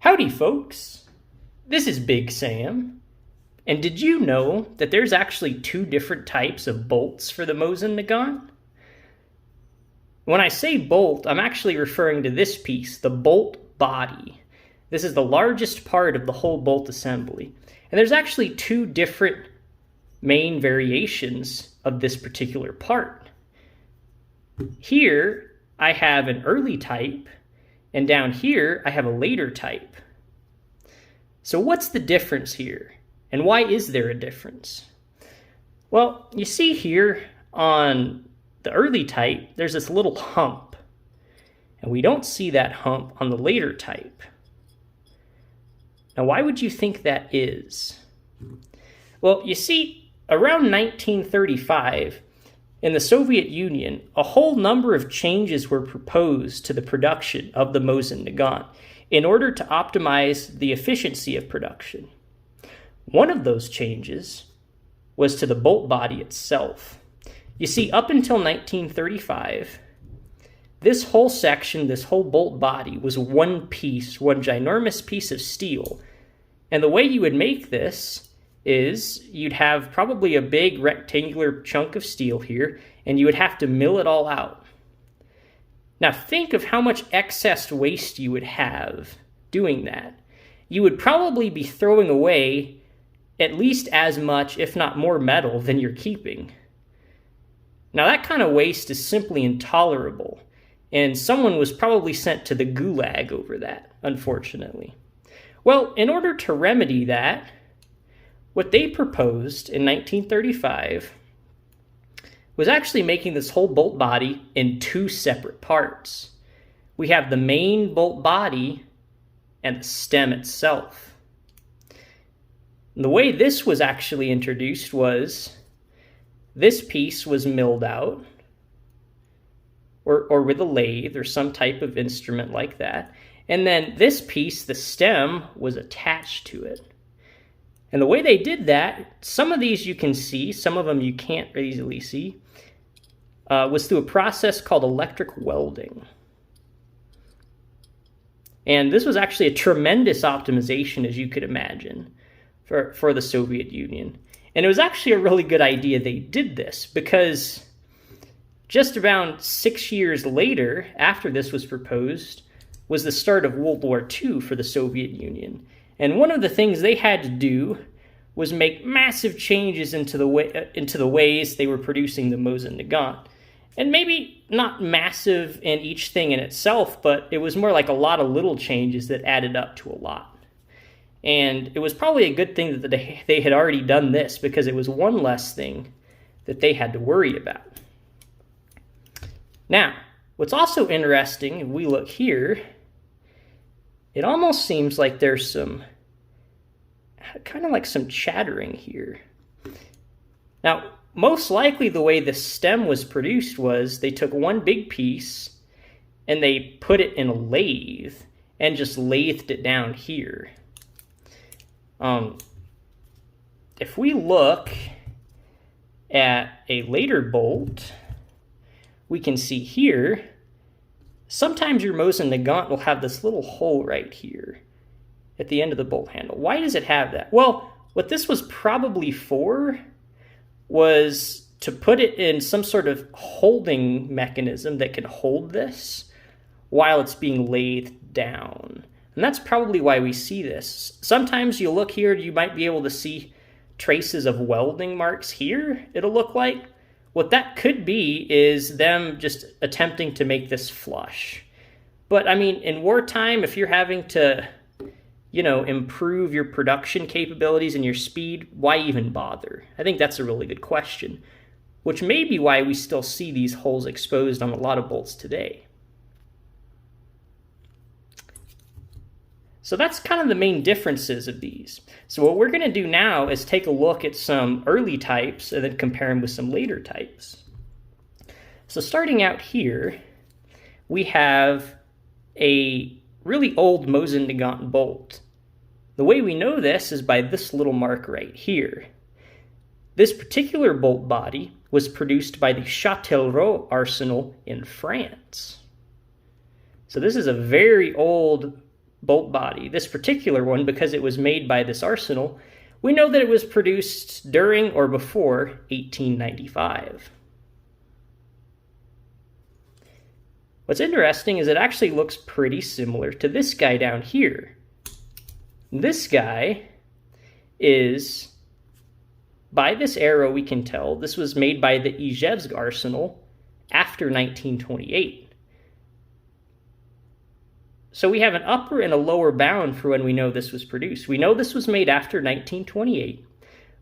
Howdy, folks. This is Big Sam. And did you know that there's actually two different types of bolts for the Mosin Nagant? When I say bolt, I'm actually referring to this piece, the bolt body. This is the largest part of the whole bolt assembly. And there's actually two different main variations of this particular part. Here, I have an early type, and down here, I have a later type. So what's the difference here? And why is there a difference? Well, you see here on the early type, there's this little hump. And we don't see that hump on the later type. Now, why would you think that is? Well, you see, around 1935, in the Soviet Union, a whole number of changes were proposed to the production of the Mosin Nagant in order to optimize the efficiency of production. One of those changes was to the bolt body itself. You see, up until 1935, this whole section, this whole bolt body was one piece, one ginormous piece of steel. And the way you would make this is you'd have probably a big rectangular chunk of steel here, and you would have to mill it all out. Now think of how much excess waste you would have doing that. You would probably be throwing away at least as much, if not more, metal than you're keeping. Now that kind of waste is simply intolerable, and someone was probably sent to the gulag over that, unfortunately. Well, in order to remedy that, what they proposed in 1935 was actually making this whole bolt body in two separate parts. We have the main bolt body and the stem itself. And the way this was actually introduced was this piece was milled out, or with a lathe or some type of instrument like that. And then this piece, the stem, was attached to it. And the way they did that, some of these you can see, some of them you can't easily see, was through a process called electric welding. And this was actually a tremendous optimization, as you could imagine, for the Soviet Union. And it was actually a really good idea they did this, because just around 6 years later, after this was proposed, was the start of World War II for the Soviet Union. And one of the things they had to do was make massive changes into the ways they were producing the Mosin Nagant. And maybe not massive in each thing in itself, but it was more like a lot of little changes that added up to a lot. And it was probably a good thing that they had already done this, because it was one less thing that they had to worry about. Now, what's also interesting, if we look here, it almost seems like there's some, kind of like some chattering here. Now, most likely the way the stem was produced was they took one big piece and they put it in a lathe and just lathed it down here. If we look at a later bolt, we can see here, sometimes your Mosin Nagant will have this little hole right here at the end of the bolt handle. Why does it have that? Well, what this was probably for was to put it in some sort of holding mechanism that could hold this while it's being lathed down. And that's probably why we see this. Sometimes you look here, you might be able to see traces of welding marks here, it'll look like. What that could be is them just attempting to make this flush. But I mean, in wartime, if you're having to, improve your production capabilities and your speed, why even bother? I think that's a really good question, which may be why we still see these holes exposed on a lot of bolts today. So that's kind of the main differences of these. So what we're going to do now is take a look at some early types and then compare them with some later types. So starting out here, we have a really old Mosin Nagant bolt. The way we know this is by this little mark right here. This particular bolt body was produced by the Châtellerault arsenal in France. So this is a very old bolt body. This particular one, because it was made by this arsenal, we know that it was produced during or before 1895. What's interesting is it actually looks pretty similar to this guy down here. This guy is, by this arrow we can tell, this was made by the Izhevsk arsenal after 1928. So we have an upper and a lower bound for when we know this was produced. We know this was made after 1928,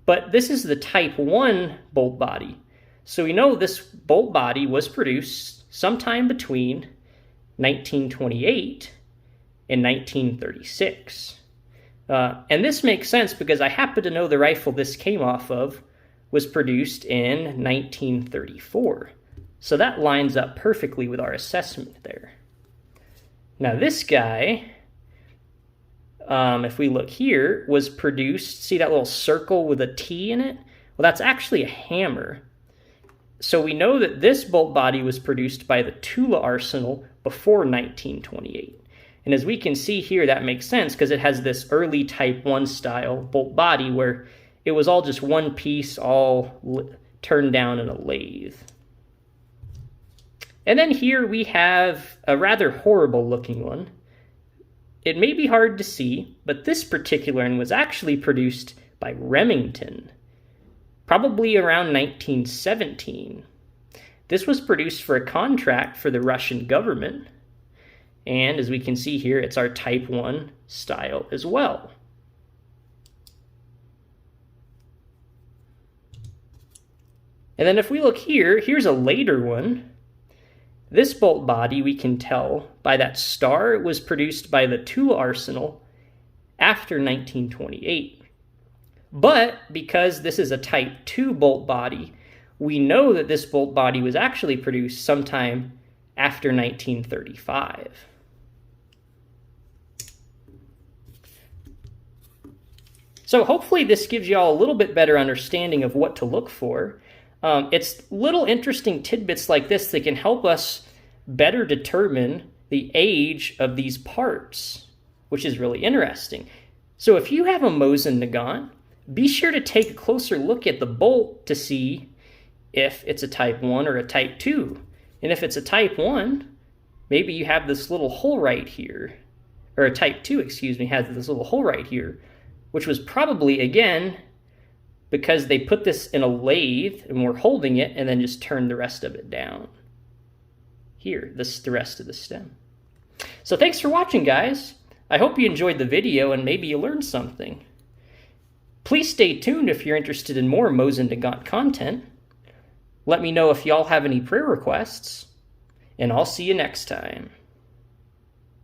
but this is the Type 1 bolt body. So we know this bolt body was produced sometime between 1928 and 1936. And this makes sense because I happen to know the rifle this came off of was produced in 1934. So that lines up perfectly with our assessment there. Now this guy, if we look here, was produced, see that little circle with a T in it? Well, that's actually a hammer. So we know that this bolt body was produced by the Tula arsenal before 1928. And as we can see here, that makes sense because it has this early Type 1 style bolt body where it was all just one piece, all turned down in a lathe. And then here we have a rather horrible looking one. It may be hard to see, but this particular one was actually produced by Remington, probably around 1917. This was produced for a contract for the Russian government. And as we can see here, it's our Type 1 style as well. And then if we look here, here's a later one. This bolt body, we can tell by that star, it was produced by the Tula arsenal after 1928. But because this is a Type 2 bolt body, we know that this bolt body was actually produced sometime after 1935. So hopefully this gives you all a little bit better understanding of what to look for. It's little interesting tidbits like this that can help us better determine the age of these parts, which is really interesting. So if you have a Mosin Nagant, be sure to take a closer look at the bolt to see if it's a Type 1 or a Type 2. And if it's a Type 1, maybe you have this little hole right here, or a Type 2, excuse me, has this little hole right here, which was probably, again, because they put this in a lathe and were holding it and then just turned the rest of it down. Here, the rest of the stem. So thanks for watching, guys. I hope you enjoyed the video and maybe you learned something. Please stay tuned if you're interested in more Mosin Nagant content. Let me know if y'all have any prayer requests, and I'll see you next time.